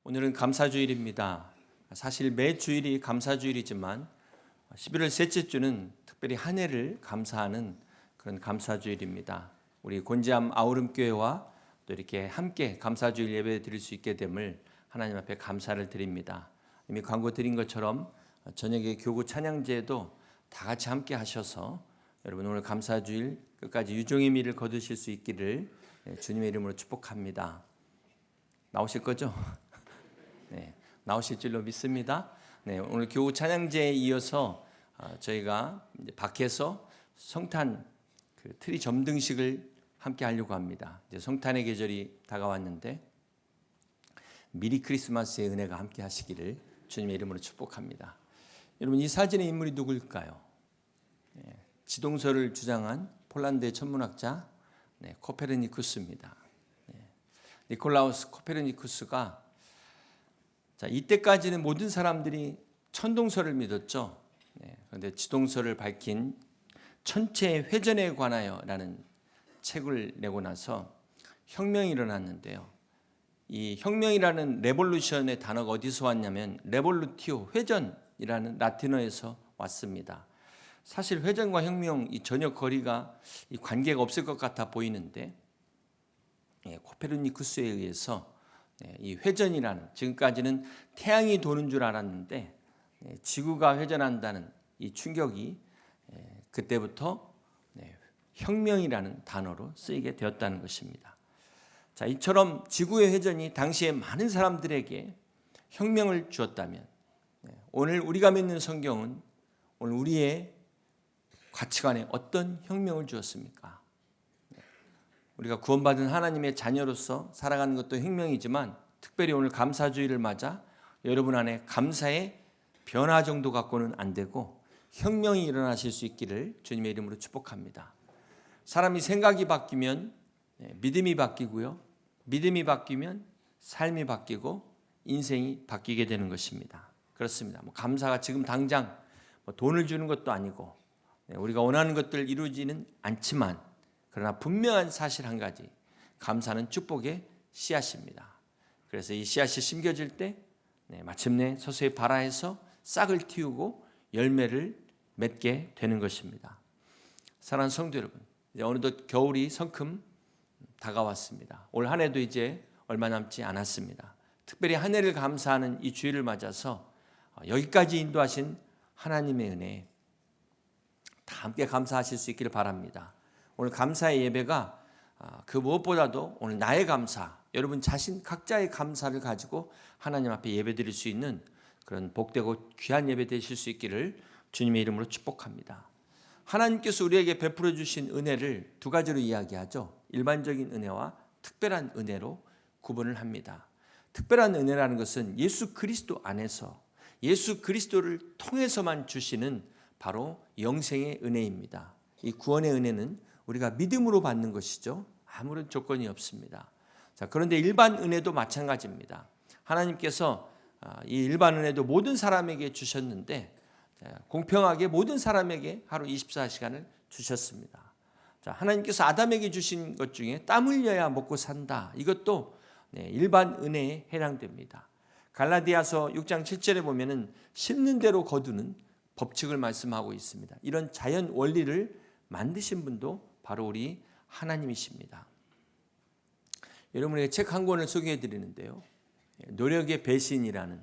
오늘은 감사주일입니다. 사실 매 주일이 감사주일이지만 11월 셋째 주는 특별히 한 해를 감사하는 그런 감사주일입니다. 우리 곤지암 아우름교회와 또 이렇게 함께 감사주일 예배 드릴 수 있게 됨을 하나님 앞에 감사를 드립니다. 이미 광고 드린 것처럼 저녁에 교구 찬양제에도 다 같이 함께 하셔서 여러분 오늘 감사주일 끝까지 유종의 미를 거두실 수 있기를 주님의 이름으로 축복합니다. 나오실 거죠? 네, 나오실 줄로 믿습니다. 네, 오늘 교구 찬양제에 이어서 저희가 이제 밖에서 성탄 트리 점등식을 함께 하려고 합니다. 이제 성탄의 계절이 다가왔는데 미리 크리스마스의 은혜가 함께 하시기를 주님의 이름으로 축복합니다. 여러분 이 사진의 인물이 누구일까요? 네, 지동설을 주장한 폴란드의 천문학자 코페르니쿠스입니다. 니콜라우스 코페르니쿠스가 이때까지는 모든 사람들이 천동설을 믿었죠. 그런데 지동설을 밝힌 천체의 회전에 관하여라는 책을 내고 나서 혁명이 일어났는데요. 이 혁명이라는 레볼루션의 단어가 어디서 왔냐면 레볼루티오, 회전이라는 라틴어에서 왔습니다. 사실 회전과 혁명 전혀 거리가 관계가 없을 것 같아 보이는데 코페르니쿠스에 의해서 이 회전이라는, 지금까지는 태양이 도는 줄 알았는데 지구가 회전한다는 이 충격이 그때부터 혁명이라는 단어로 쓰이게 되었다는 것입니다. 자, 이처럼 지구의 회전이 당시에 많은 사람들에게 혁명을 주었다면 오늘 우리가 믿는 성경은 오늘 우리의 가치관에 어떤 혁명을 주었습니까? 우리가 구원받은 하나님의 자녀로서 살아가는 것도 혁명이지만 특별히 오늘 감사주일을 맞아 여러분 안에 감사의 변화 정도 갖고는 안 되고 혁명이 일어나실 수 있기를 주님의 이름으로 축복합니다. 사람이 생각이 바뀌면 믿음이 바뀌고요. 믿음이 바뀌면 삶이 바뀌고 인생이 바뀌게 되는 것입니다. 그렇습니다. 감사가 지금 당장 돈을 주는 것도 아니고 우리가 원하는 것들 이루어지는 않지만 그러나 분명한 사실 한 가지, 감사는 축복의 씨앗입니다. 그래서 이 씨앗이 심겨질 때 마침내 서서히 발아해서 싹을 틔우고 열매를 맺게 되는 것입니다. 사랑하는 성도 여러분, 이제 어느덧 겨울이 성큼 다가왔습니다. 올 한 해도 이제 얼마 남지 않았습니다. 특별히 한 해를 감사하는 이 주일을 맞아서 여기까지 인도하신 하나님의 은혜 다 함께 감사하실 수 있기를 바랍니다. 오늘 감사의 예배가 그 무엇보다도 오늘 나의 감사, 여러분 자신 각자의 감사를 가지고 하나님 앞에 예배드릴 수 있는 그런 복되고 귀한 예배 되실 수 있기를 주님의 이름으로 축복합니다. 하나님께서 우리에게 베풀어 주신 은혜를 두 가지로 이야기하죠. 일반적인 은혜와 특별한 은혜로 구분을 합니다. 특별한 은혜라는 것은 예수 그리스도 안에서 예수 그리스도를 통해서만 주시는 바로 영생의 은혜입니다. 이 구원의 은혜는 우리가 믿음으로 받는 것이죠. 아무런 조건이 없습니다. 자, 그런데 일반 은혜도 마찬가지입니다. 하나님께서 이 일반 은혜도 모든 사람에게 주셨는데 공평하게 모든 사람에게 하루 24시간을 주셨습니다. 자, 하나님께서 아담에게 주신 것 중에 땀 흘려야 먹고 산다. 이것도 일반 은혜에 해당됩니다. 갈라디아서 6장 7절에 보면은 심는 대로 거두는 법칙을 말씀하고 있습니다. 이런 자연 원리를 만드신 분도 바로 우리 하나님이십니다. 여러분에게 책 한 권을 소개해 드리는데요. 노력의 배신이라는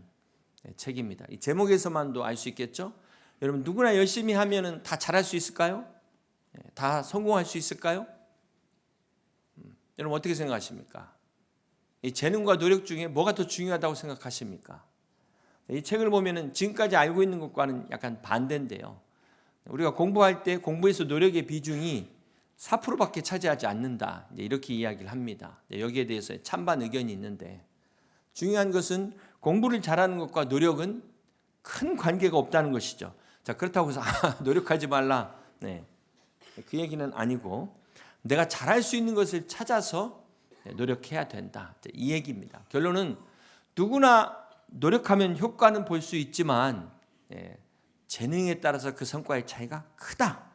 책입니다. 이 제목에서만도 알 수 있겠죠? 여러분 누구나 열심히 하면은 다 잘할 수 있을까요? 다 성공할 수 있을까요? 여러분 어떻게 생각하십니까? 이 재능과 노력 중에 뭐가 더 중요하다고 생각하십니까? 이 책을 보면은 지금까지 알고 있는 것과는 약간 반대인데요. 우리가 공부할 때 공부에서 노력의 비중이 4%밖에 차지하지 않는다. 이렇게 이야기를 합니다. 여기에 대해서 찬반 의견이 있는데 중요한 것은 공부를 잘하는 것과 노력은 큰 관계가 없다는 것이죠. 자, 그렇다고 해서 노력하지 말라. 그 얘기는 아니고 내가 잘할 수 있는 것을 찾아서 노력해야 된다. 이 얘기입니다. 결론은 누구나 노력하면 효과는 볼 수 있지만 재능에 따라서 그 성과의 차이가 크다.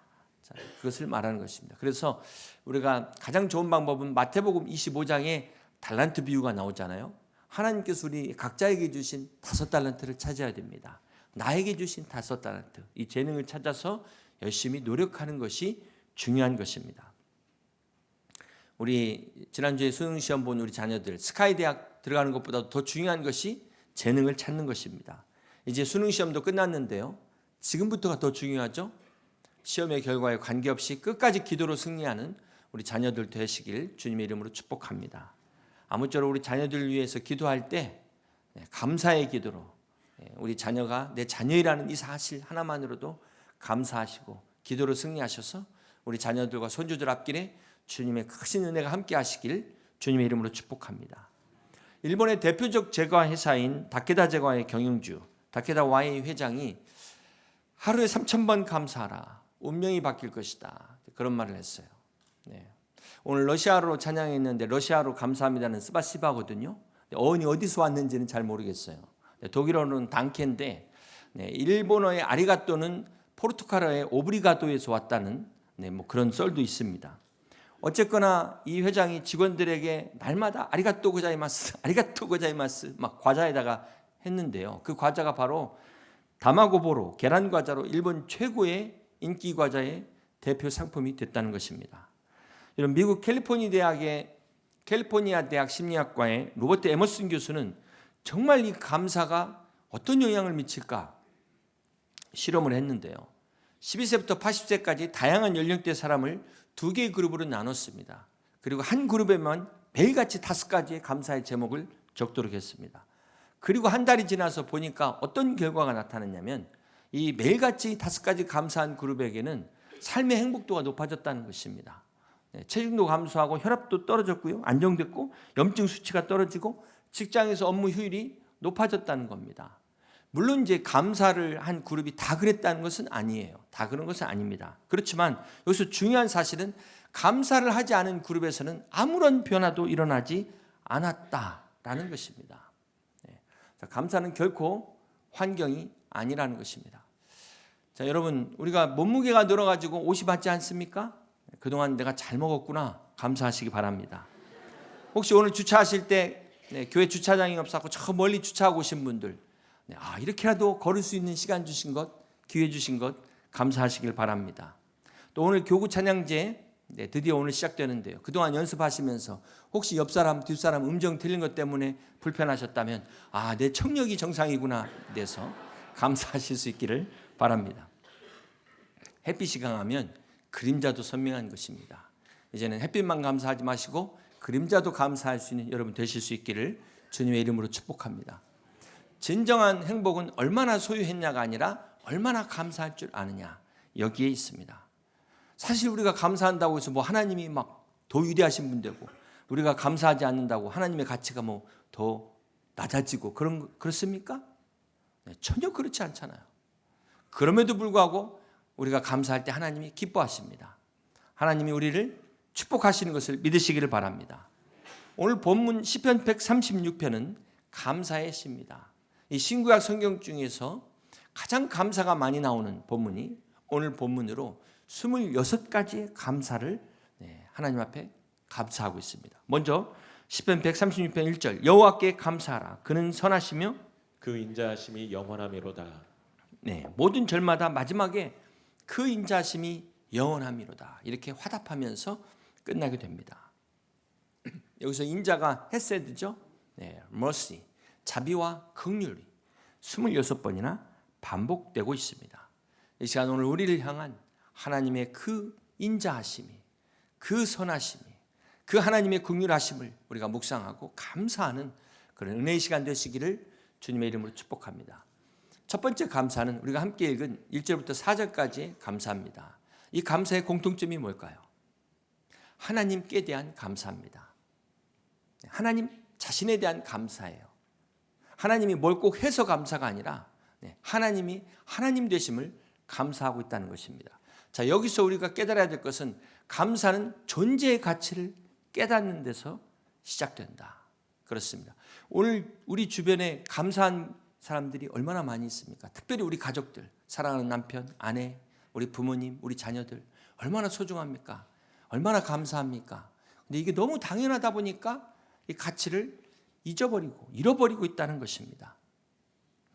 그것을 말하는 것입니다. 그래서 우리가 가장 좋은 방법은 마태복음 25장에 달란트 비유가 나오잖아요. 하나님께서 우리 각자에게 주신 5달란트를 찾아야 됩니다. 나에게 주신 5달란트, 이 재능을 찾아서 열심히 노력하는 것이 중요한 것입니다. 우리 지난주에 수능시험 본 우리 자녀들, 스카이 대학 들어가는 것보다 더 중요한 것이 재능을 찾는 것입니다. 이제 수능시험도 끝났는데요, 지금부터가 더 중요하죠. 시험의 결과에 관계없이 끝까지 기도로 승리하는 우리 자녀들 되시길 주님의 이름으로 축복합니다. 아무쪼록 우리 자녀들을 위해서 기도할 때 감사의 기도로, 우리 자녀가 내 자녀이라는 이 사실 하나만으로도 감사하시고 기도로 승리하셔서 우리 자녀들과 손주들 앞길에 주님의 크신 은혜가 함께 하시길 주님의 이름으로 축복합니다. 일본의 대표적 제과 회사인 다케다 제과의 경영주 다케다 와이 회장이 하루에 3,000번 감사하라, 운명이 바뀔 것이다, 그런 말을 했어요. 오늘 러시아어로 찬양했는데 러시아어로 감사합니다는 스바시바거든요. 어원이 어디서 왔는지는 잘 모르겠어요. 독일어는 단케인데 일본어의 아리가또는 포르투갈어의 오브리가도에서 왔다는 그런 썰도 있습니다. 어쨌거나 이 회장이 직원들에게 날마다 아리가또 고자이마스, 아리가또 고자이마스 막 과자에다가 했는데요. 그 과자가 바로 다마고보로, 계란 과자로 일본 최고의 인기 과자의 대표 상품이 됐다는 것입니다. 이런 미국 캘리포니아 대학 심리학과의 로버트 에머슨 교수는 정말 이 감사가 어떤 영향을 미칠까 실험을 했는데요. 12세부터 80세까지 다양한 연령대 사람을 2개의 그룹으로 나눴습니다. 그리고 한 그룹에만 매일같이 5가지의 감사의 제목을 적도록 했습니다. 그리고 한 달이 지나서 보니까 어떤 결과가 나타났냐면 이 매일같이 5가지 감사한 그룹에게는 삶의 행복도가 높아졌다는 것입니다. 체중도 감소하고 혈압도 떨어졌고요, 안정됐고 염증 수치가 떨어지고 직장에서 업무 효율이 높아졌다는 겁니다. 물론 이제 감사를 한 그룹이 다 그랬다는 것은 아니에요. 다 그런 것은 아닙니다. 그렇지만 여기서 중요한 사실은 감사를 하지 않은 그룹에서는 아무런 변화도 일어나지 않았다라는 것입니다. 감사는 결코 환경이 아니라는 것입니다. 자, 여러분, 우리가 몸무게가 늘어가지고 옷이 맞지 않습니까? 그동안 내가 잘 먹었구나 감사하시기 바랍니다. 혹시 오늘 주차하실 때 교회 주차장이 없어서 저 멀리 주차하고 오신 분들, 이렇게라도 걸을 수 있는 시간 주신 것, 기회 주신 것 감사하시길 바랍니다. 또 오늘 교구 찬양제 드디어 오늘 시작되는데요. 그동안 연습하시면서 혹시 옆 사람, 뒷 사람 음정 틀린 것 때문에 불편하셨다면 내 청력이 정상이구나 돼서 감사하실 수 있기를 바랍니다. 햇빛이 강하면 그림자도 선명한 것입니다. 이제는 햇빛만 감사하지 마시고 그림자도 감사할 수 있는 여러분 되실 수 있기를 주님의 이름으로 축복합니다. 진정한 행복은 얼마나 소유했냐가 아니라 얼마나 감사할 줄 아느냐, 여기에 있습니다. 사실 우리가 감사한다고 해서 하나님이 막 더 위대하신 분 되고 우리가 감사하지 않는다고 하나님의 가치가 더 낮아지고 그렇습니까? 전혀 그렇지 않잖아요. 그럼에도 불구하고 우리가 감사할 때 하나님이 기뻐하십니다. 하나님이 우리를 축복하시는 것을 믿으시기를 바랍니다. 오늘 본문 시편 136편은 감사의 시입니다. 이 신구약 성경 중에서 가장 감사가 많이 나오는 본문이 오늘 본문으로 26가지의 감사를 하나님 앞에 감사하고 있습니다. 먼저 시편 136편 1절 여호와께 감사하라, 그는 선하시며 그 인자하심이 영원하미로다. 모든 절마다 마지막에 그 인자하심이 영원하미로다 이렇게 화답하면서 끝나게 됩니다. 여기서 인자가 헤세드죠. mercy, 자비와 긍휼이 26번이나 반복되고 있습니다. 이 시간 오늘 우리를 향한 하나님의 그 인자하심이, 그 선하심이, 그 하나님의 긍휼하심을 우리가 묵상하고 감사하는 그런 은혜의 시간 되시기를 주님의 이름으로 축복합니다. 첫 번째 감사는 우리가 함께 읽은 1절부터 4절까지의 감사입니다. 이 감사의 공통점이 뭘까요? 하나님께 대한 감사입니다. 하나님 자신에 대한 감사예요. 하나님이 뭘 꼭 해서 감사가 아니라 하나님이 하나님 되심을 감사하고 있다는 것입니다. 자, 여기서 우리가 깨달아야 될 것은 감사는 존재의 가치를 깨닫는 데서 시작된다. 그렇습니다. 오늘 우리 주변에 감사한 사람들이 얼마나 많이 있습니까? 특별히 우리 가족들, 사랑하는 남편, 아내, 우리 부모님, 우리 자녀들 얼마나 소중합니까? 얼마나 감사합니까? 근데 이게 너무 당연하다 보니까 이 가치를 잊어버리고 잃어버리고 있다는 것입니다.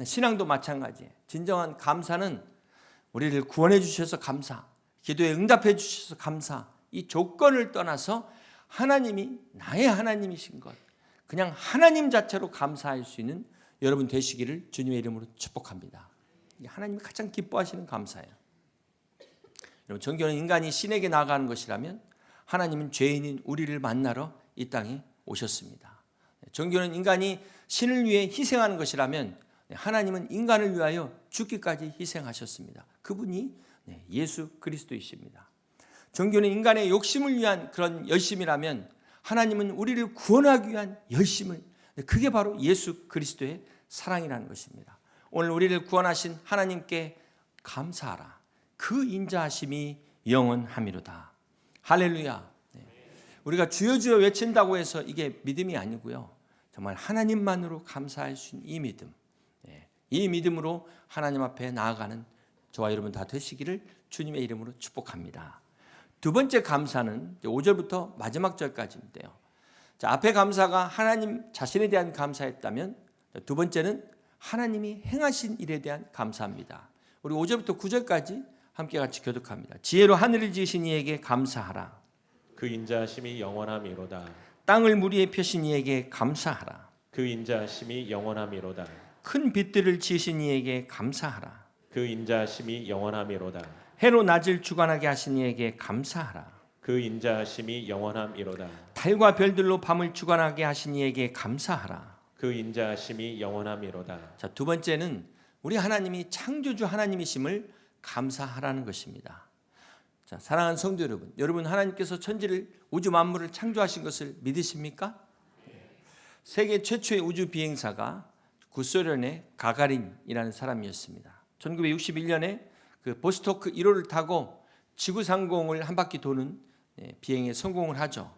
신앙도 마찬가지예요. 진정한 감사는 우리를 구원해 주셔서 감사, 기도에 응답해 주셔서 감사, 이 조건을 떠나서 하나님이 나의 하나님이신 것, 그냥 하나님 자체로 감사할 수 있는 여러분 되시기를 주님의 이름으로 축복합니다. 하나님이 가장 기뻐하시는 감사예요. 여러분, 종교는 인간이 신에게 나아가는 것이라면 하나님은 죄인인 우리를 만나러 이 땅에 오셨습니다. 종교는 인간이 신을 위해 희생하는 것이라면 하나님은 인간을 위하여 죽기까지 희생하셨습니다. 그분이 예수 그리스도이십니다. 종교는 인간의 욕심을 위한 그런 열심이라면 하나님은 우리를 구원하기 위한 열심을, 그게 바로 예수 그리스도의 사랑이라는 것입니다. 오늘 우리를 구원하신 하나님께 감사하라. 그 인자하심이 영원하미로다. 할렐루야. 우리가 주여 주여 외친다고 해서 이게 믿음이 아니고요. 정말 하나님만으로 감사할 수 있는 이 믿음, 이 믿음으로 하나님 앞에 나아가는 저와 여러분 다 되시기를 주님의 이름으로 축복합니다. 두 번째 감사는 5절부터 마지막 절까지인데요. 자, 앞에 감사가 하나님 자신에 대한 감사였다면 두 번째는 하나님이 행하신 일에 대한 감사입니다. 우리 5절부터 9절까지 함께 같이 교독합니다. 지혜로 하늘을 지으신 이에게 감사하라. 그 인자하심이 영원함이로다. 땅을 물 위에 펴신 이에게 감사하라. 그 인자하심이 영원함이로다. 큰 빛들을 지으신 이에게 감사하라. 그 인자하심이 영원함이로다. 해로 낮을 주관하게 하신 이에게 감사하라. 그 인자하심이 영원함이로다. 달과 별들로 밤을 주관하게 하신 이에게 감사하라. 그 인자하심이 영원함이로다. 자, 두 번째는 우리 하나님이 창조주 하나님이심을 감사하라는 것입니다. 자, 사랑하는 성도 여러분, 여러분 하나님께서 천지를, 우주 만물을 창조하신 것을 믿으십니까? 세계 최초의 우주 비행사가 구소련의 가가린이라는 사람이었습니다. 1961년에 그 보스토크 1호를 타고 지구 상공을 한 바퀴 도는 비행에 성공을 하죠.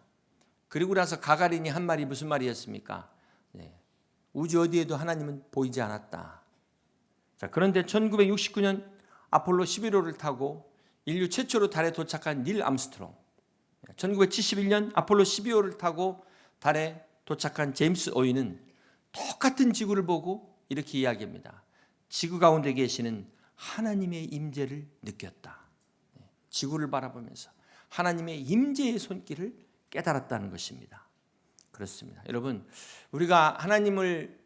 그리고 나서 가가린이 한 말이 무슨 말이었습니까? 우주 어디에도 하나님은 보이지 않았다. 자, 그런데 1969년 아폴로 11호를 타고 인류 최초로 달에 도착한 닐 암스트롱, 1971년 아폴로 12호를 타고 달에 도착한 제임스 오이는 똑같은 지구를 보고 이렇게 이야기합니다. 지구 가운데 계시는 하나님의 임재를 느꼈다. 지구를 바라보면서 하나님의 임재의 손길을 깨달았다는 것입니다. 그렇습니다. 여러분, 우리가 하나님을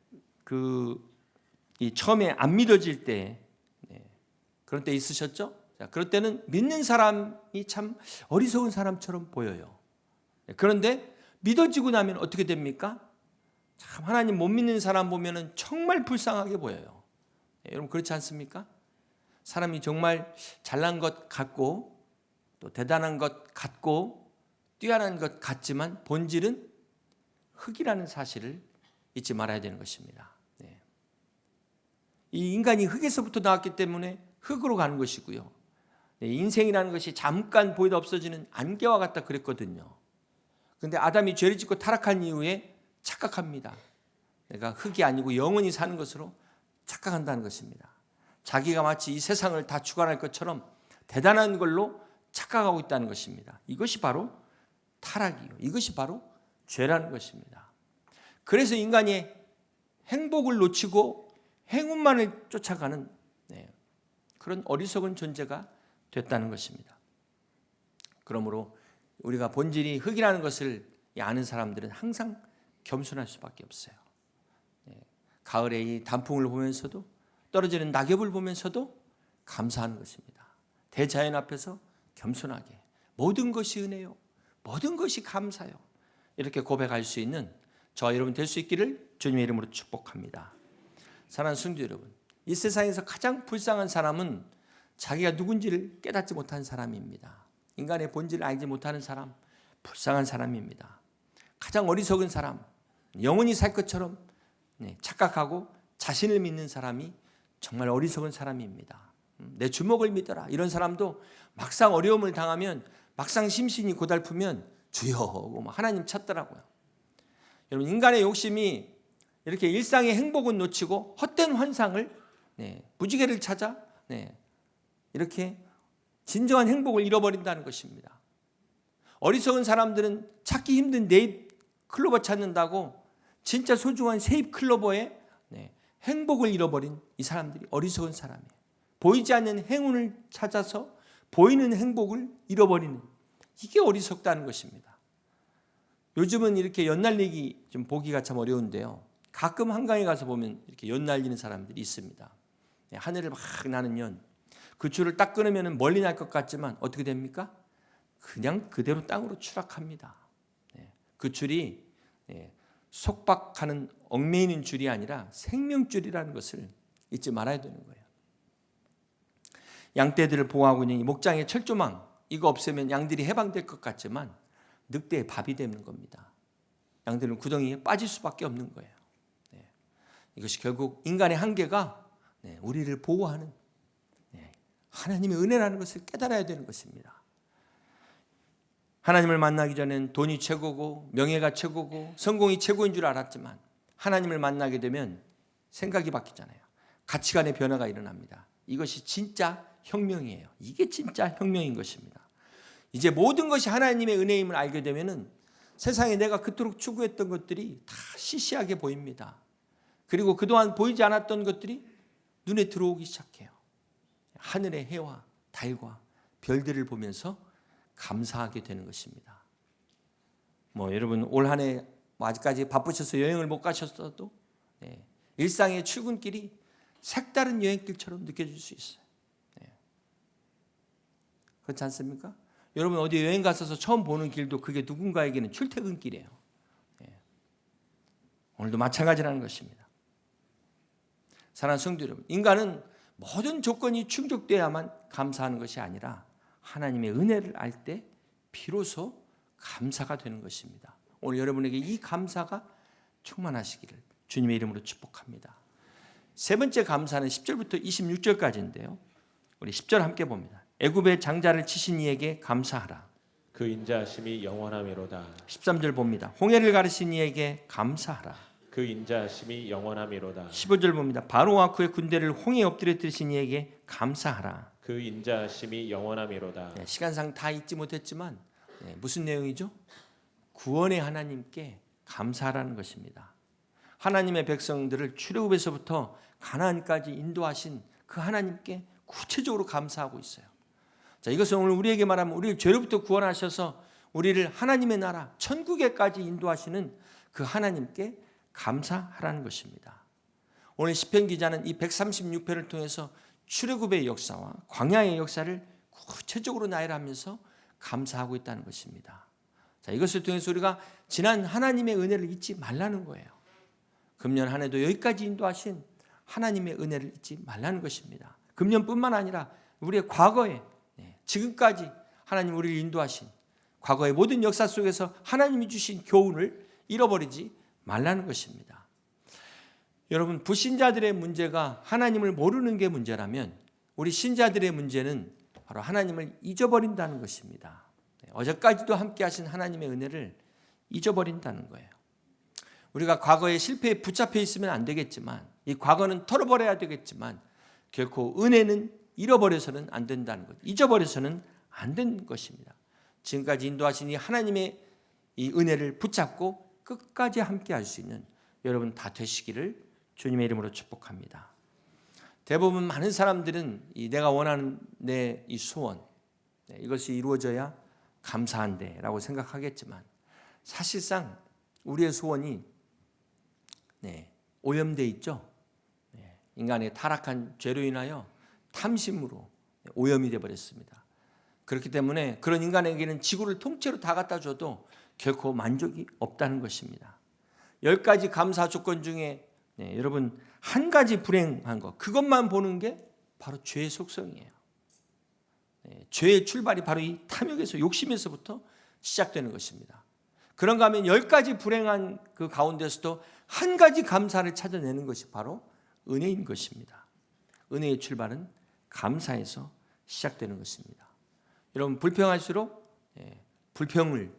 처음에 안 믿어질 때, 그런 때 있으셨죠? 자, 그럴 때는 믿는 사람이 참 어리석은 사람처럼 보여요. 그런데 믿어지고 나면 어떻게 됩니까? 참 하나님 못 믿는 사람 보면은 정말 불쌍하게 보여요. 여러분 그렇지 않습니까? 사람이 정말 잘난 것 같고 또 대단한 것 같고 뛰어난 것 같지만 본질은 흙이라는 사실을 잊지 말아야 되는 것입니다. 이 인간이 흙에서부터 나왔기 때문에 흙으로 가는 것이고요. 인생이라는 것이 잠깐 보이다 없어지는 안개와 같다 그랬거든요. 그런데 아담이 죄를 짓고 타락한 이후에 착각합니다. 내가 흙이 아니고 영원히 사는 것으로 착각한다는 것입니다. 자기가 마치 이 세상을 다 주관할 것처럼 대단한 걸로 착각하고 있다는 것입니다. 이것이 바로 타락이요. 이것이 바로 죄라는 것입니다. 그래서 인간이 행복을 놓치고 행운만을 쫓아가는 그런 어리석은 존재가 됐다는 것입니다. 그러므로 우리가 본질이 흙이라는 것을 아는 사람들은 항상 겸손할 수밖에 없어요. 가을에 이 단풍을 보면서도 떨어지는 낙엽을 보면서도 감사하는 것입니다. 대자연 앞에서 겸손하게 모든 것이 은혜요, 모든 것이 감사요, 이렇게 고백할 수 있는 저와 여러분 될 수 있기를 주님의 이름으로 축복합니다. 사랑하는 성도 여러분, 이 세상에서 가장 불쌍한 사람은 자기가 누군지를 깨닫지 못한 사람입니다. 인간의 본질을 알지 못하는 사람, 불쌍한 사람입니다. 가장 어리석은 사람, 영원히 살 것처럼 착각하고 자신을 믿는 사람이 정말 어리석은 사람입니다. 내 주먹을 믿어라, 이런 사람도 막상 어려움을 당하면, 막상 심신이 고달프면 주여 하고 하나님 찾더라고요. 여러분, 인간의 욕심이 이렇게 일상의 행복은 놓치고 헛된 환상을, 무지개를 찾아 이렇게 진정한 행복을 잃어버린다는 것입니다. 어리석은 사람들은 찾기 힘든 네잎 클로버 찾는다고 진짜 소중한 세입 클로버의 행복을 잃어버린 이 사람들이 어리석은 사람이에요. 보이지 않는 행운을 찾아서 보이는 행복을 잃어버리는, 이게 어리석다는 것입니다. 요즘은 이렇게 연날리기 좀 보기가 참 어려운데요. 가끔 한강에 가서 보면 이렇게 연날리는 사람들이 있습니다. 하늘을 막 나는 연. 그 줄을 딱 끊으면 멀리 날 것 같지만 어떻게 됩니까? 그냥 그대로 땅으로 추락합니다. 그 줄이 속박하는 얽매이는 줄이 아니라 생명줄이라는 것을 잊지 말아야 되는 거예요. 양떼들을 보호하고 있는 이 목장의 철조망, 이거 없으면 양들이 해방될 것 같지만 늑대의 밥이 되는 겁니다. 양들은 구덩이에 빠질 수밖에 없는 거예요. 이것이 결국 인간의 한계가 우리를 보호하는 하나님의 은혜라는 것을 깨달아야 되는 것입니다. 하나님을 만나기 전엔 돈이 최고고 명예가 최고고 성공이 최고인 줄 알았지만 하나님을 만나게 되면 생각이 바뀌잖아요. 가치관의 변화가 일어납니다. 이것이 진짜 혁명이에요. 이게 진짜 혁명인 것입니다. 이제 모든 것이 하나님의 은혜임을 알게 되면은 세상에 내가 그토록 추구했던 것들이 다 시시하게 보입니다. 그리고 그동안 보이지 않았던 것들이 눈에 들어오기 시작해요. 하늘의 해와 달과 별들을 보면서 감사하게 되는 것입니다. 여러분 올 한 해 아직까지 바쁘셔서 여행을 못 가셨어도 일상의 출근길이 색다른 여행길처럼 느껴질 수 있어요. 그렇지 않습니까? 여러분 어디 여행 가셔서 처음 보는 길도 그게 누군가에게는 출퇴근길이에요. 오늘도 마찬가지라는 것입니다. 사랑하는 성도 여러분, 인간은 모든 조건이 충족돼야만 감사하는 것이 아니라 하나님의 은혜를 알 때 비로소 감사가 되는 것입니다. 오늘 여러분에게 이 감사가 충만하시기를 주님의 이름으로 축복합니다. 세 번째 감사는 10절부터 26절까지인데요. 우리 10절 함께 봅니다. 애굽의 장자를 치신 이에게 감사하라. 그 인자하심이 영원하미로다. 13절 봅니다. 홍해를 가르신 이에게 감사하라. 그 인자하심이 영원하미로다. 15절 봅니다. 바로와 그의 군대를 홍해에 엎드려뜨리신 이에게 감사하라. 그 인자하심이 영원하미로다. 시간상 다 읽지 못했지만 무슨 내용이죠? 구원의 하나님께 감사하라는 것입니다. 하나님의 백성들을 출애굽에서부터 가나안까지 인도하신 그 하나님께 구체적으로 감사하고 있어요. 자, 이것은 오늘 우리에게 말하면 우리를 죄로부터 구원하셔서 우리를 하나님의 나라 천국에까지 인도하시는 그 하나님께 감사하라는 것입니다. 오늘 시편 기자는 이 136편을 통해서 출애굽의 역사와 광야의 역사를 구체적으로 나열하면서 감사하고 있다는 것입니다. 자, 이것을 통해서 우리가 지난 하나님의 은혜를 잊지 말라는 거예요. 금년 한 해도 여기까지 인도하신 하나님의 은혜를 잊지 말라는 것입니다. 금년뿐만 아니라 우리의 과거에 지금까지 하나님 우리를 인도하신 과거의 모든 역사 속에서 하나님이 주신 교훈을 잃어버리지 말라는 것입니다. 여러분, 불신자들의 문제가 하나님을 모르는 게 문제라면 우리 신자들의 문제는 바로 하나님을 잊어버린다는 것입니다. 어제까지도 함께 하신 하나님의 은혜를 잊어버린다는 거예요. 우리가 과거의 실패에 붙잡혀 있으면 안 되겠지만 이 과거는 털어버려야 되겠지만 결코 은혜는 잃어버려서는 안 된다는 것, 잊어버려서는 안 되는 것입니다. 지금까지 인도하신 이 하나님의 이 은혜를 붙잡고 끝까지 함께 할 수 있는 여러분 다 되시기를 주님의 이름으로 축복합니다. 대부분 많은 사람들은 내가 원하는 내 이 소원, 이것이 이루어져야 감사한데 라고 생각하겠지만 사실상 우리의 소원이 오염되어 있죠. 인간의 타락한 죄로 인하여 탐심으로 오염이 되어버렸습니다. 그렇기 때문에 그런 인간에게는 지구를 통째로 다 갖다 줘도 결코 만족이 없다는 것입니다. 10가지 감사 조건 중에 여러분 한 가지 불행한 것, 그것만 보는 게 바로 죄의 속성이에요. 죄의 출발이 바로 이 탐욕에서 욕심에서부터 시작되는 것입니다. 그런가 하면 10가지 불행한 그 가운데서도 한 가지 감사를 찾아내는 것이 바로 은혜인 것입니다. 은혜의 출발은 감사에서 시작되는 것입니다. 여러분 불평할수록 불평을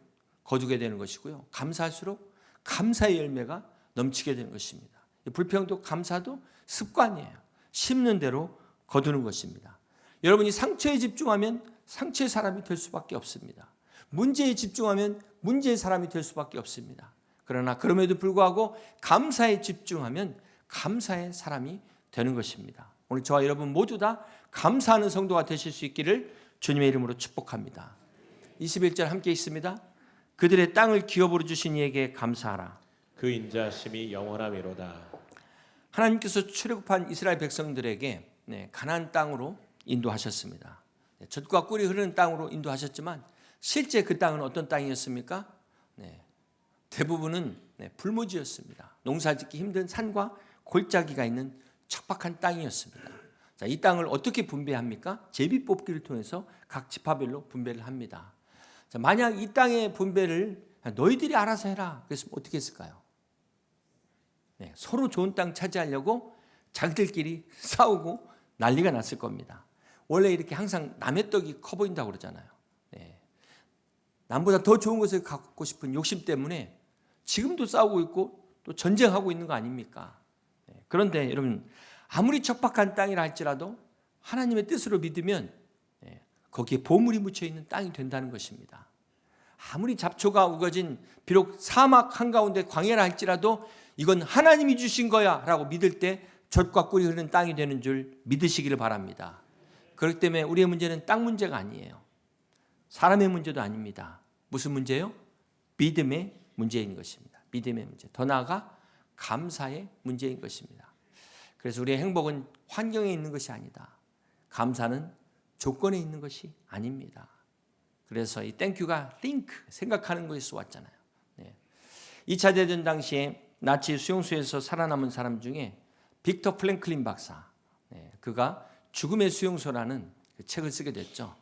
거두게 되는 것이고요. 감사할수록 감사의 열매가 넘치게 되는 것입니다. 불평도 감사도 습관이에요. 심는 대로 거두는 것입니다. 여러분이 상처에 집중하면 상처의 사람이 될 수밖에 없습니다. 문제에 집중하면 문제의 사람이 될 수밖에 없습니다. 그러나 그럼에도 불구하고 감사에 집중하면 감사의 사람이 되는 것입니다. 오늘 저와 여러분 모두 다 감사하는 성도가 되실 수 있기를 주님의 이름으로 축복합니다. 21절 함께 있습니다. 그들의 땅을 기업으로 주신 이에게 감사하라. 그 인자심이 영원함이로다. 하나님께서 출애굽한 이스라엘 백성들에게 가나안 땅으로 인도하셨습니다. 젖과 꿀이 흐르는 땅으로 인도하셨지만 실제 그 땅은 어떤 땅이었습니까? 대부분은 불모지였습니다. 농사짓기 힘든 산과 골짜기가 있는 척박한 땅이었습니다. 자, 이 땅을 어떻게 분배합니까? 제비뽑기를 통해서 각 지파별로 분배를 합니다. 자, 만약 이 땅의 분배를 너희들이 알아서 해라 그랬으면 어떻게 했을까요? 서로 좋은 땅 차지하려고 자기들끼리 싸우고 난리가 났을 겁니다. 원래 이렇게 항상 남의 떡이 커 보인다고 그러잖아요. 남보다 더 좋은 것을 갖고 싶은 욕심 때문에 지금도 싸우고 있고 또 전쟁하고 있는 거 아닙니까? 그런데 여러분 아무리 척박한 땅이라 할지라도 하나님의 뜻으로 믿으면 거기에 보물이 묻혀 있는 땅이 된다는 것입니다. 아무리 잡초가 우거진 비록 사막 한가운데 광야라 할지라도 이건 하나님이 주신 거야 라고 믿을 때 젖과 꿀이 흐르는 땅이 되는 줄 믿으시기를 바랍니다. 그렇기 때문에 우리의 문제는 땅 문제가 아니에요. 사람의 문제도 아닙니다. 무슨 문제예요? 믿음의 문제인 것입니다. 믿음의 문제. 더 나아가 감사의 문제인 것입니다. 그래서 우리의 행복은 환경에 있는 것이 아니다. 감사는 조건에 있는 것이 아닙니다. 그래서 이 땡큐가 think, 생각하는 것에서 왔잖아요. 2차 대전 당시에 나치 수용소에서 살아남은 사람 중에 빅터 플랭클린 박사, 그가 죽음의 수용소라는 그 책을 쓰게 됐죠.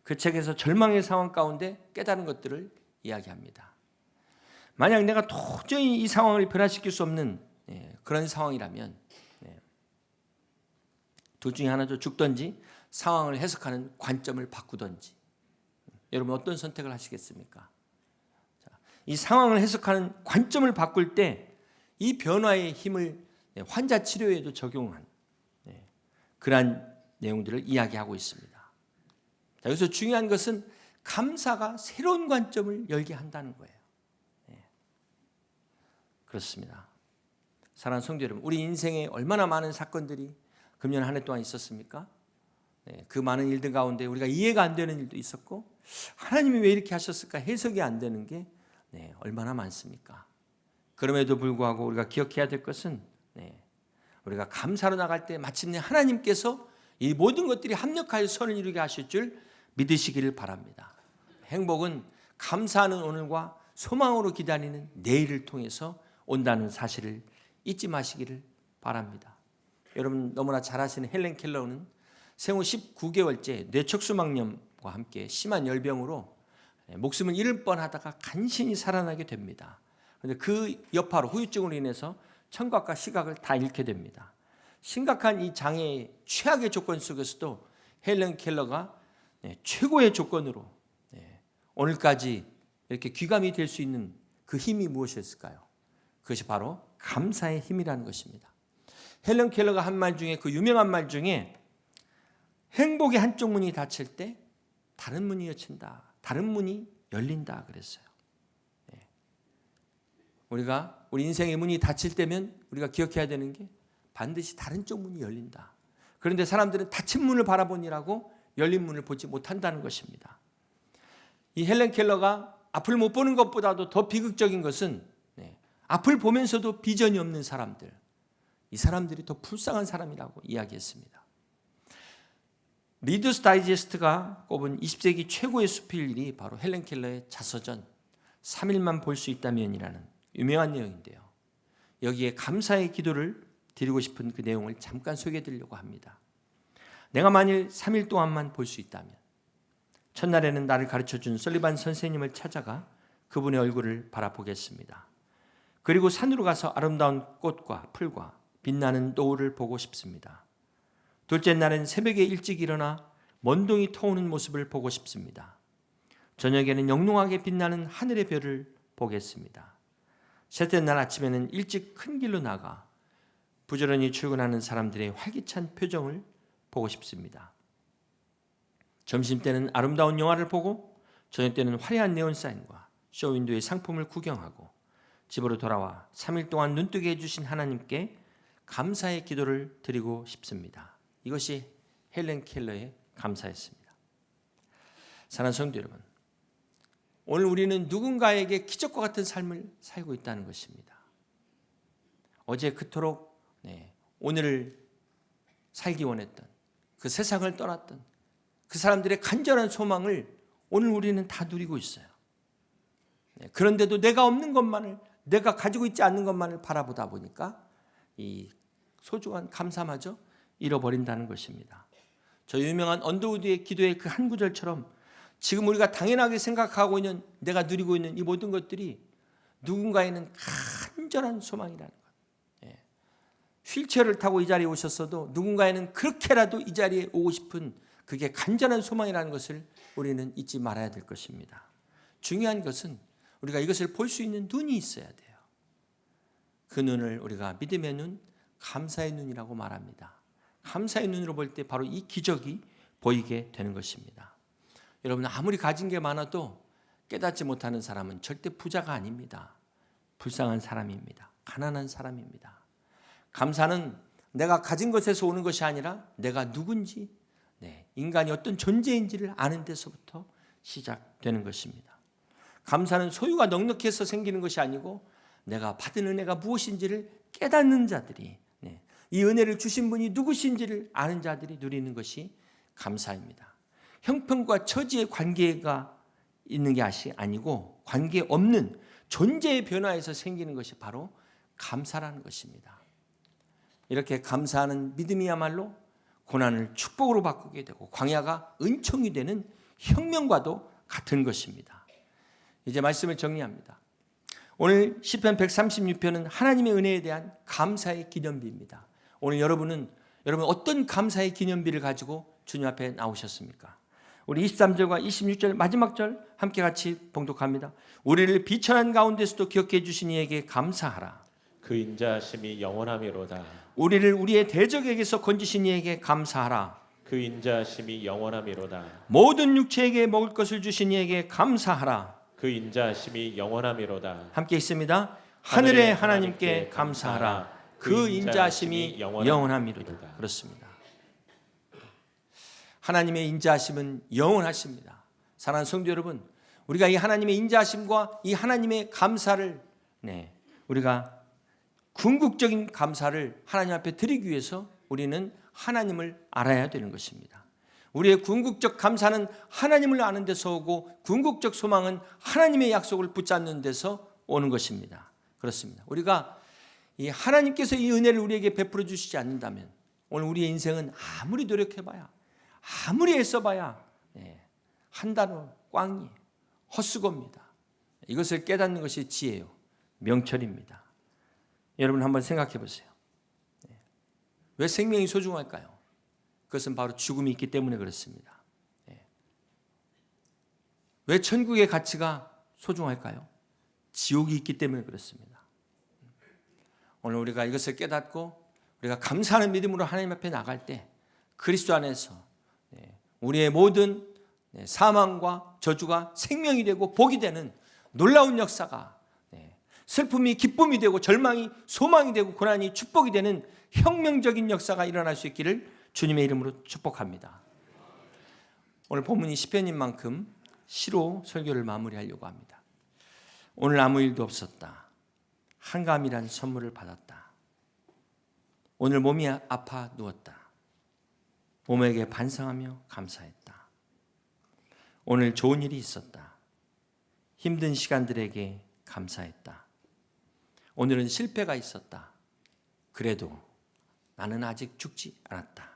그 책에서 절망의 상황 가운데 깨달은 것들을 이야기합니다. 만약 내가 도저히 이 상황을 변화시킬 수 없는 그런 상황이라면 둘 중에 하나죠. 죽든지 상황을 해석하는 관점을 바꾸든지. 여러분 어떤 선택을 하시겠습니까? 이 상황을 해석하는 관점을 바꿀 때 이 변화의 힘을 환자 치료에도 적용한 그러한 내용들을 이야기하고 있습니다. 여기서 중요한 것은 감사가 새로운 관점을 열게 한다는 거예요. 그렇습니다. 사랑하는 성도 여러분, 우리 인생에 얼마나 많은 사건들이 금년 한 해 동안 있었습니까? 그 많은 일들 가운데 우리가 이해가 안 되는 일도 있었고 하나님이 왜 이렇게 하셨을까 해석이 안 되는 게 얼마나 많습니까? 그럼에도 불구하고 우리가 기억해야 될 것은 우리가 감사로 나갈 때 마침내 하나님께서 이 모든 것들이 합력하여 선을 이루게 하실 줄 믿으시기를 바랍니다. 행복은 감사하는 오늘과 소망으로 기다리는 내일을 통해서 온다는 사실을 잊지 마시기를 바랍니다. 여러분 너무나 잘 아시는 헬렌 켈러는 생후 19개월째 뇌척수막염과 함께 심한 열병으로 목숨을 잃을 뻔하다가 간신히 살아나게 됩니다. 그런데 그 여파로 후유증으로 인해서 청각과 시각을 다 잃게 됩니다. 심각한 이 장애의 최악의 조건 속에서도 헬렌 켈러가 최고의 조건으로 오늘까지 이렇게 귀감이 될 수 있는 그 힘이 무엇이었을까요? 그것이 바로 감사의 힘이라는 것입니다. 헬렌 켈러가 한 말 중에 그 유명한 말 중에 행복의 한쪽 문이 닫힐 때 다른 문이 여친다. 다른 문이 열린다 그랬어요. 우리가 우리 인생의 문이 닫힐 때면 우리가 기억해야 되는 게 반드시 다른 쪽 문이 열린다. 그런데 사람들은 닫힌 문을 바라보니라고 열린 문을 보지 못한다는 것입니다. 이 헬렌 켈러가 앞을 못 보는 것보다도 더 비극적인 것은 앞을 보면서도 비전이 없는 사람들, 이 사람들이 더 불쌍한 사람이라고 이야기했습니다. 리더스 다이제스트가 꼽은 20세기 최고의 수필 일이 바로 헬렌 켈러의 자서전 3일만 볼 수 있다면이라는 유명한 내용인데요. 여기에 감사의 기도를 드리고 싶은 그 내용을 잠깐 소개해 드리려고 합니다. 내가 만일 3일 동안만 볼 수 있다면 첫날에는 나를 가르쳐준 설리반 선생님을 찾아가 그분의 얼굴을 바라보겠습니다. 그리고 산으로 가서 아름다운 꽃과 풀과 빛나는 노을을 보고 싶습니다. 둘째 날은 새벽에 일찍 일어나 먼동이 터오는 모습을 보고 싶습니다. 저녁에는 영롱하게 빛나는 하늘의 별을 보겠습니다. 셋째 날 아침에는 일찍 큰 길로 나가 부지런히 출근하는 사람들의 활기찬 표정을 보고 싶습니다. 점심 때는 아름다운 영화를 보고 저녁 때는 화려한 네온 사인과 쇼윈도의 상품을 구경하고 집으로 돌아와 3일 동안 눈뜨게 해주신 하나님께 감사의 기도를 드리고 싶습니다. 이것이 헬렌 켈러의 감사였습니다. 사랑하는 성도 여러분, 오늘 우리는 누군가에게 기적과 같은 삶을 살고 있다는 것입니다. 어제 그토록 오늘을 살기 원했던, 그 세상을 떠났던 그 사람들의 간절한 소망을 오늘 우리는 다 누리고 있어요. 그런데도 내가 없는 것만을, 내가 가지고 있지 않는 것만을 바라보다 보니까 이 소중한 감사마저 잃어버린다는 것입니다. 저 유명한 언더우드의 기도의 그 한 구절처럼 지금 우리가 당연하게 생각하고 있는, 내가 누리고 있는 이 모든 것들이 누군가에는 간절한 소망이라는 것. 휠체어를 타고 이 자리에 오셨어도 누군가에는 그렇게라도 이 자리에 오고 싶은 그게 간절한 소망이라는 것을 우리는 잊지 말아야 될 것입니다. 중요한 것은 우리가 이것을 볼 수 있는 눈이 있어야 돼요. 그 눈을 우리가 믿음의 눈, 감사의 눈이라고 말합니다. 감사의 눈으로 볼 때 바로 이 기적이 보이게 되는 것입니다. 여러분, 아무리 가진 게 많아도 깨닫지 못하는 사람은 절대 부자가 아닙니다. 불쌍한 사람입니다. 가난한 사람입니다. 감사는 내가 가진 것에서 오는 것이 아니라 내가 누군지, 인간이 어떤 존재인지를 아는 데서부터 시작되는 것입니다. 감사는 소유가 넉넉해서 생기는 것이 아니고 내가 받은 은혜가 무엇인지를 깨닫는 자들이, 이 은혜를 주신 분이 누구신지를 아는 자들이 누리는 것이 감사입니다. 형편과 처지의 관계가 있는 게 아니고 관계 없는 존재의 변화에서 생기는 것이 바로 감사라는 것입니다. 이렇게 감사하는 믿음이야말로 고난을 축복으로 바꾸게 되고 광야가 은총이 되는 혁명과도 같은 것입니다. 이제 말씀을 정리합니다. 오늘 시편 136편은 하나님의 은혜에 대한 감사의 기념비입니다. 오늘 여러분 어떤 감사의 기념비를 가지고 주님 앞에 나오셨습니까? 우리 23절과 26절 마지막 절 함께 같이 봉독합니다. 우리를 비천한 가운데서도 기억해 주신 이에게 감사하라. 그 인자하심이 영원하미로다. 우리를 우리의 대적에게서 건지신 이에게 감사하라. 그 인자하심이 영원하미로다. 모든 육체에게 먹을 것을 주신 이에게 감사하라. 그 인자하심이 영원하미로다. 함께 있습니다. 하늘의 하나님께 감사하라. 그 인자하심이 영원하미로다. 그렇습니다. 하나님의 인자하심은 영원하십니다. 사랑하는 성도 여러분, 우리가 이 하나님의 인자하심과 이 하나님의 감사를 우리가 궁극적인 감사를 하나님 앞에 드리기 위해서 우리는 하나님을 알아야 되는 것입니다. 우리의 궁극적 감사는 하나님을 아는 데서 오고 궁극적 소망은 하나님의 약속을 붙잡는 데서 오는 것입니다. 그렇습니다. 우리가 이 하나님께서 이 은혜를 우리에게 베풀어 주시지 않는다면 오늘 우리의 인생은 아무리 노력해봐야, 아무리 애써봐야 한 단어 꽝이 헛수고입니다. 이것을 깨닫는 것이 지혜요, 명철입니다. 여러분 한번 생각해 보세요. 왜 생명이 소중할까요? 그것은 바로 죽음이 있기 때문에 그렇습니다. 왜 천국의 가치가 소중할까요? 지옥이 있기 때문에 그렇습니다. 오늘 우리가 이것을 깨닫고 우리가 감사하는 믿음으로 하나님 앞에 나갈 때 그리스도 안에서 우리의 모든 사망과 저주가 생명이 되고 복이 되는 놀라운 역사가, 슬픔이 기쁨이 되고 절망이 소망이 되고 고난이 축복이 되는 혁명적인 역사가 일어날 수 있기를 주님의 이름으로 축복합니다. 오늘 본문이 시편인 만큼 시로 설교를 마무리하려고 합니다. 오늘 아무 일도 없었다. 한감이란 선물을 받았다. 오늘 몸이 아파 누웠다. 몸에게 반성하며 감사했다. 오늘 좋은 일이 있었다. 힘든 시간들에게 감사했다. 오늘은 실패가 있었다. 그래도 나는 아직 죽지 않았다.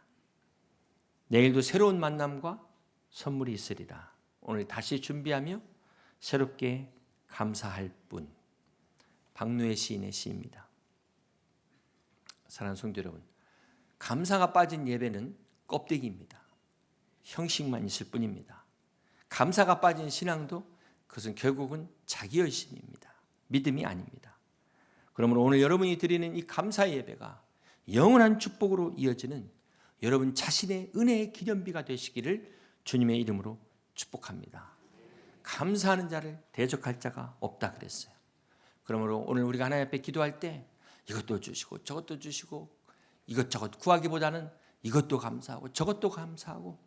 내일도 새로운 만남과 선물이 있으리라. 오늘 다시 준비하며 새롭게 감사할 뿐. 박노해 시인의 시입니다. 사랑하는 성도 여러분, 감사가 빠진 예배는 껍데기입니다. 형식만 있을 뿐입니다. 감사가 빠진 신앙도 그것은 결국은 자기 열심입니다. 믿음이 아닙니다. 그러므로 오늘 여러분이 드리는 이 감사의 예배가 영원한 축복으로 이어지는 여러분 자신의 은혜의 기념비가 되시기를 주님의 이름으로 축복합니다. 감사하는 자를 대적할 자가 없다 그랬어요. 그러므로 오늘 우리가 하나님 앞에 기도할 때 이것도 주시고 저것도 주시고 이것저것 구하기보다는 이것도 감사하고 저것도 감사하고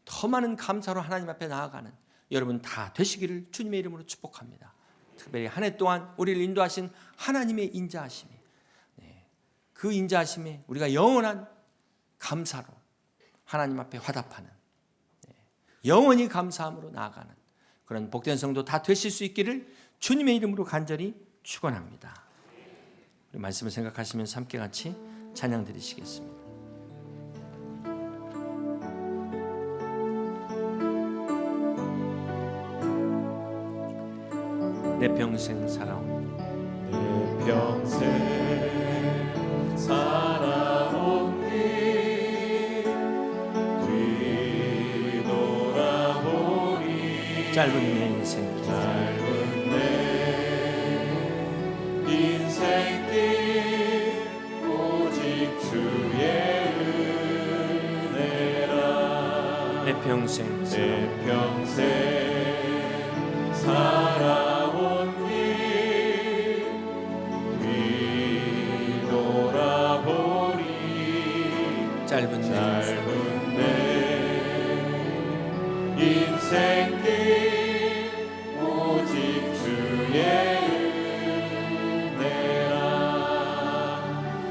더 많은 감사로 하나님 앞에 나아가는 여러분 다 되시기를 주님의 이름으로 축복합니다. 특별히 한 해 동안 우리를 인도하신 하나님의 인자하심이, 그 인자하심에 우리가 영원한 감사로 하나님 앞에 화답하는, 영원히 감사함으로 나아가는 그런 복된 성도 다 되실 수 있기를 주님의 이름으로 간절히 축원합니다. 우리 말씀을 생각하시면서 함께 같이 찬양 드리시겠습니다. 내 평생 살아온 내 평생 살아온 길 뒤돌아보니 짧은 내 인생 짧은 내 인생길 오직 주의 은혜라. 내 평생 내 평생 살아온 길 뒤돌아보니 짧은 내 내 인생길 오직 주의 은혜라.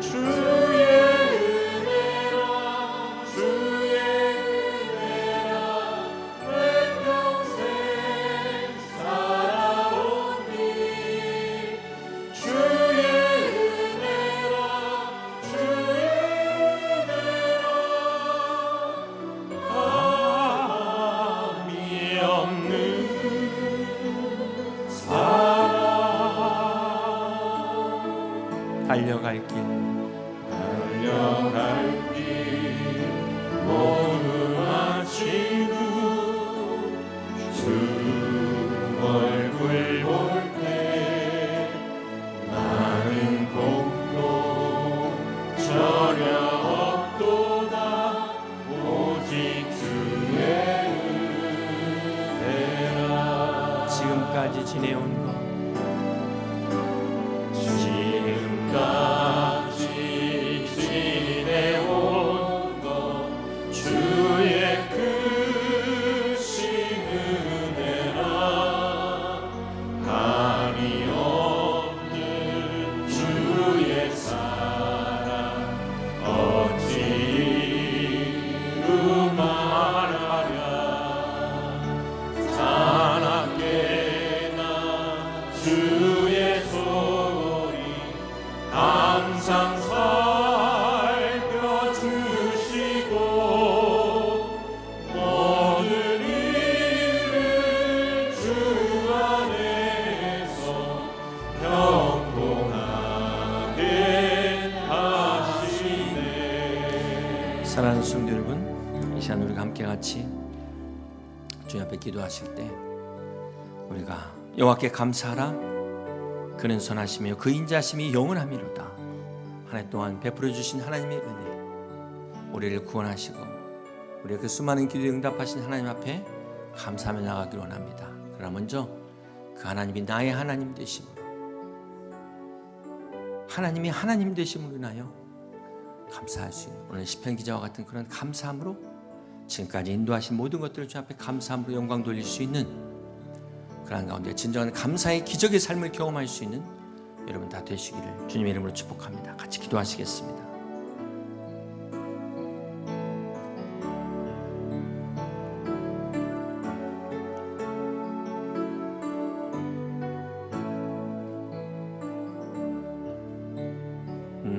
주의 은혜라. 주의 은혜라. 내 평생 살아온 길 주의 은혜라. 주의 은혜라. 감이 없는 사랑 달려갈 길 달려갈 길 모두 마치고 주 얼굴 볼 때 나는 공로 전혀 없도다. 오직 주의 은혜라. 지금까지 지내온 것 지금까지 지내온 것 주의 크신 은혜라. 감이 없는 주의 사랑 어찌 이루 말하랴. 사납게나 주의 소리 항상 살펴주시고 모든 일을 주 안에서 평통하게 하시네. 사랑하는 성도 여러분, 이 시간 우리가 함께 같이 주님 앞에 기도하실 때 우리가 여호와께 감사하라. 그는 선하시며 그 인자하심이 영원하미로다. 한 해 동안 베풀어 주신 하나님의 은혜, 우리를 구원하시고 우리의 그 수많은 기도에 응답하신 하나님 앞에 감사하며 나가기를 원합니다. 그러나 먼저 그 하나님이 나의 하나님 되심으로, 하나님이 하나님 되심으로 인하여 감사할 수 있는 오늘 시편 기자와 같은 그런 감사함으로 지금까지 인도하신 모든 것들을 주 앞에 감사함으로 영광 돌릴 수 있는 그러한 가운데 진정한 감사의 기적의 삶을 경험할 수 있는 여러분 다 되시기를 주님의 이름으로 축복합니다. 같이 기도하시겠습니다.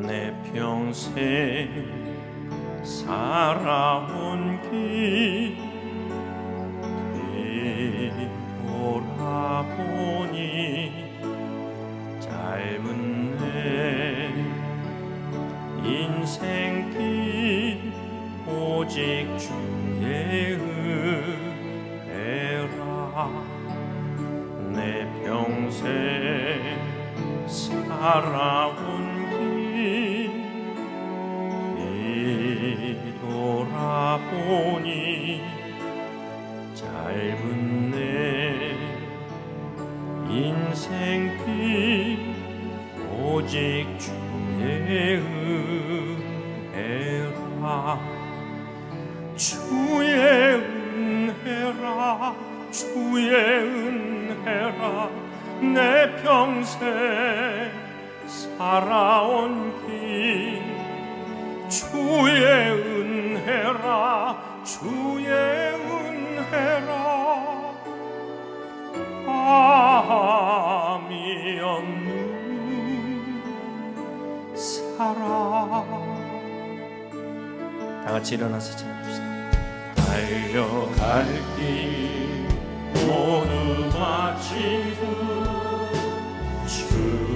내 평생 살아온 길 뒤돌아보니 짧은 내 인생길 오직 주의 은혜라. 내 평생 살아온 길 뒤돌아보니 짧은 내 인생길 오직 주의 은혜라 주의 은혜라 주의 은혜라 내 평생 살아온 길 주의 은혜라 주의 은혜라 감이 없는 사랑 다 같이 일어나서 찬양합시다. 달려갈 길 모두 마치고 주